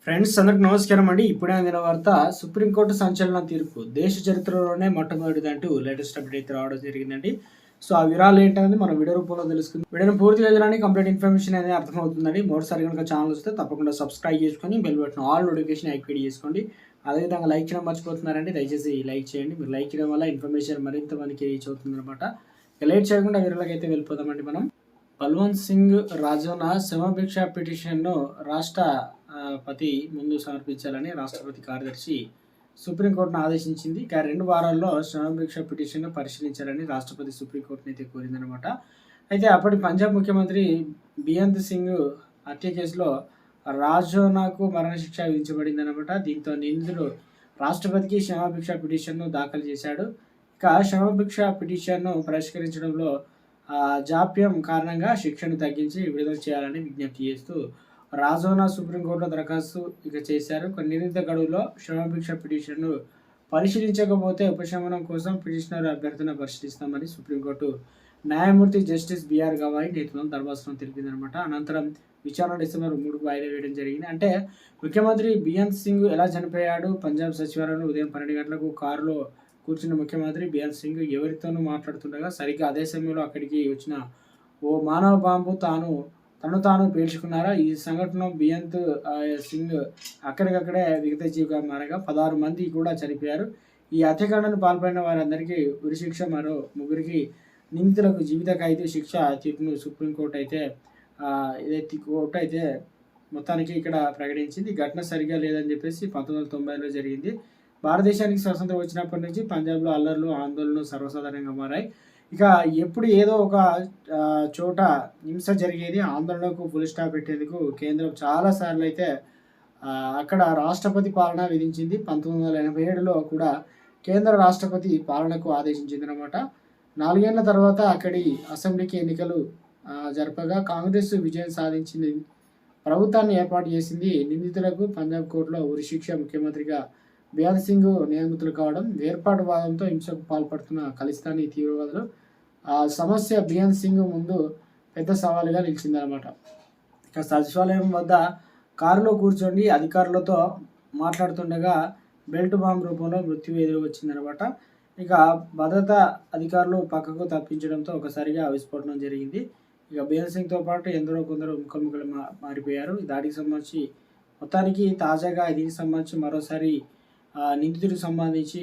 Friends అందరికి నమస్కారం అండి. ఇప్పుడే అందిన వార్త, సుప్రీంకోర్టు సంచలన తీర్పు దేశ చరిత్రలోనే మొట్టమొదటిదంటూ లేటెస్ట్ అప్డేట్ అయితే రావడం జరిగిందండి. సో ఆ వివరాలు ఏంటనేది మనం వీడియో రూపంలో తెలుసుకుందాం. వీడియోని పూర్తిగా చూడడానికి కంప్లీట్ ఇన్ఫర్మేషన్ అనేది అర్థమవుతుందండి. మరోసారి కనుక ఛానల్ వస్తే తప్పకుండా సబ్స్క్రైబ్ చేసుకొని bell button all notification activate చేసుకోండి. అదేవిధంగా లైక్ చేయడం మర్చిపోతున్నారండి, దయచేసి లైక్ చేయండి. మీరు లైక్ చేయడం వల్ల ఇన్ఫర్మేషన్ మరింత మనకి రీచ్ అవుతుంది అనమాట. లేట్ చేయకుండా వీడియోలోకి అయితే వెళ్ళిపోదామండి మనం. బల్వంత్ సింగ్ రాజోనా క్షమాభిక్ష పిటిషన్ను రాష్ట్రపతి ముందు సమర్పించాలని రాష్ట్రపతి కార్యదర్శి సుప్రీంకోర్టును ఆదేశించింది. ఇక 2 వారాల్లో క్షమాభిక్ష పిటిషన్ను పరిశీలించాలని రాష్ట్రపతి సుప్రీంకోర్టును అయితే కోరిందనమాట. అయితే అప్పటి పంజాబ్ ముఖ్యమంత్రి బియంత్ సింగ్ హత్య కేసులో రాజోనాకు మరణశిక్ష విధించబడిందనమాట. దీంతో నిందితుడు రాష్ట్రపతికి క్షమాభిక్ష పిటిషన్ను దాఖలు చేశాడు. ఇక క్షమాభిక్ష పిటిషన్ను పరిష్కరించడంలో జాప్యం కారణంగా శిక్షను తగ్గించి విడుదల చేయాలని విజ్ఞప్తి చేస్తూ రాజోనా సుప్రీంకోర్టులో దరఖాస్తు చేశారు. కొన్ని నిర్ణీత గడువులో క్షమాభిక్ష పిటిషన్ను పరిశీలించకపోతే ఉపశమనం కోసం పిటిషనర్ అభ్యర్థన పరిశీలిస్తామని సుప్రీంకోర్టు న్యాయమూర్తి జస్టిస్ బిఆర్ గవాయి నేతృత్వం ధర్మాసనం తెలిపిందనమాట. అనంతరం విచారణ డిసెంబర్ 3కు వాయిదా వేయడం జరిగింది. అంటే ముఖ్యమంత్రి బియంత్ సింగ్ ఎలా చనిపోయాడు? పంజాబ్ సచివాలయంలో ఉదయం 12 గంటలకు కారులో కూర్చున్న ముఖ్యమంత్రి బియంత్ సింగ్ ఎవరితోనూ మాట్లాడుతుండగా సరిగ్గా అదే సమయంలో అక్కడికి వచ్చిన ఓ మానవ బాంబు తను తాను పేల్చుకున్నారా? ఈ సంఘటనలో బియంత్ సింగ్ అక్కడికక్కడే విగతజీవిగా మారగా 16 మంది కూడా చనిపోయారు. ఈ హత్యాకాండను పాల్పడిన వారందరికీ ఉరిశిక్ష, మరో ముగ్గురికి నిందితులకు జీవిత ఖైదు శిక్ష తీర్పును సుప్రీంకోర్టు అయితే కోర్టు అయితే మొత్తానికి ఇక్కడ ప్రకటించింది. ఘటన సరిగా లేదని చెప్పేసి 1990లో జరిగింది. భారతదేశానికి స్వతంత్రం వచ్చినప్పటి నుంచి పంజాబ్లో అల్లర్లు, ఆందోళనలు సర్వసాధారణంగా మారాయి. ఇక ఎప్పుడు ఏదో ఒక చోట హింస జరిగేది. ఆందోళనకు ఫుల్ స్టాప్ పెట్టేందుకు కేంద్రం చాలాసార్లు అయితే అక్కడ రాష్ట్రపతి పాలన విధించింది. 1987లో కూడా కేంద్ర రాష్ట్రపతి పాలనకు ఆదేశించింది అనమాట. 4 ఏళ్ల తర్వాత అక్కడి అసెంబ్లీకి ఎన్నికలు జరపగా కాంగ్రెస్ విజయం సాధించింది, ప్రభుత్వాన్ని ఏర్పాటు చేసింది. నిందితులకు పంజాబ్ కోర్టులో ఉరిశిక్ష, ముఖ్యమంత్రిగా బియంత్ సింగ్ నియమితులు కావడం, వేర్పాటువాదంతో హింసకు పాల్పడుతున్న ఖలిస్తానీ తీవ్రవాదులు సమస్య బియంత్ సింగ్ ముందు పెద్ద సవాలుగా నిలిచిందనమాట. ఇక సచివాలయం వద్ద కారులో కూర్చొని అధికారులతో మాట్లాడుతుండగా బెల్ట్ బాంబ్ రూపంలో మృత్యు ఎదురు వచ్చిందనమాట. ఇక భద్రతా అధికారులు పక్కకు తప్పించడంతో ఒకసారిగా విస్ఫోటనం జరిగింది. ఇక బియంత్ సింగ్తో పాటు ఎందరో కొందరు ముఖముఖలు మారిపోయారు. ఈ దాడికి సంబంధించి మొత్తానికి తాజాగా దీనికి సంబంధించి మరోసారి నిందితుడికి సంబంధించి